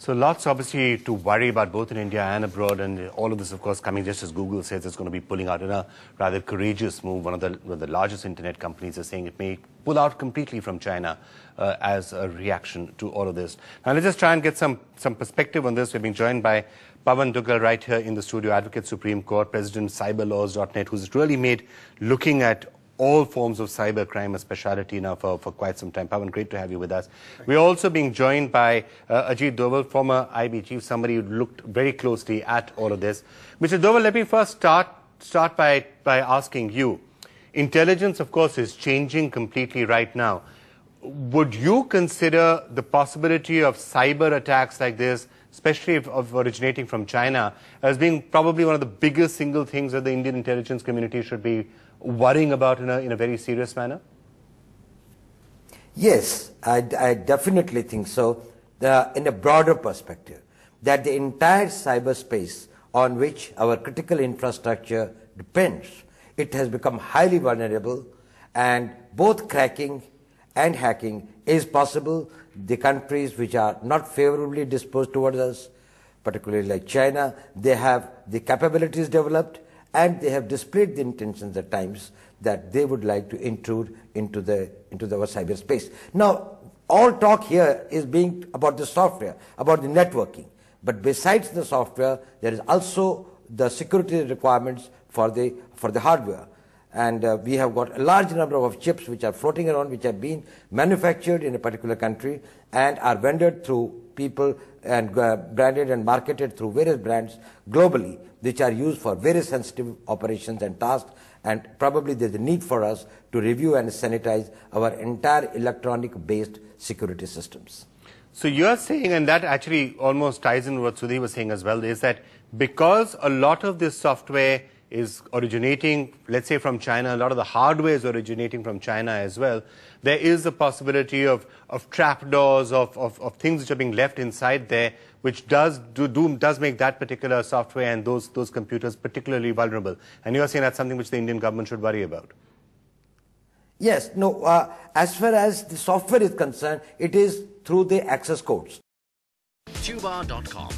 So lots obviously to worry about both in India and abroad, and all of this of course coming just as Google says it's going to be pulling out in a rather courageous move. One of the largest internet companies is saying it may pull out completely from China as a reaction to all of this. Now let's just try and get some perspective on this. We're being joined by Pawan Duggal right here in the studio, Advocate Supreme Court, President Cyberlaws.net, who's really made looking at all forms of cyber crime a speciality now for quite some time. Pawan, great to have you with us. We're also being joined by Ajit Doval, former IB chief, somebody who looked very closely at all of this. Mr. Doval, let me first start by asking you. Intelligence, of course, is changing completely right now. Would you consider the possibility of cyber attacks like this, especially of originating from China, as being probably one of the biggest single things that the Indian intelligence community should be worrying about in a very serious manner? Yes, I definitely think so. In a broader perspective, that the entire cyberspace on which our critical infrastructure depends, it has become highly vulnerable, and both cracking and hacking is possible. The countries which are not favorably disposed towards us, particularly like China, they have the capabilities developed, and they have displayed the intentions at times that they would like to intrude into our cyberspace. Now, all talk here is being about the software, about the networking. But besides the software, there is also the security requirements for the hardware. And we have got a large number of chips which are floating around, which have been manufactured in a particular country and are vended through people and branded and marketed through various brands globally, which are used for very sensitive operations and tasks. And probably there's a need for us to review and sanitize our entire electronic-based security systems. So you're saying, and that actually almost ties in what Sudhi was saying as well, is that because a lot of this software is originating, let's say, from China, a lot of the hardware is originating from China as well, there is a possibility of trapdoors, of things which are being left inside there, which does make that particular software and those computers particularly vulnerable. And you are saying that's something which the Indian government should worry about? Yes. No, as far as the software is concerned, it is through the access codes. Tuba.com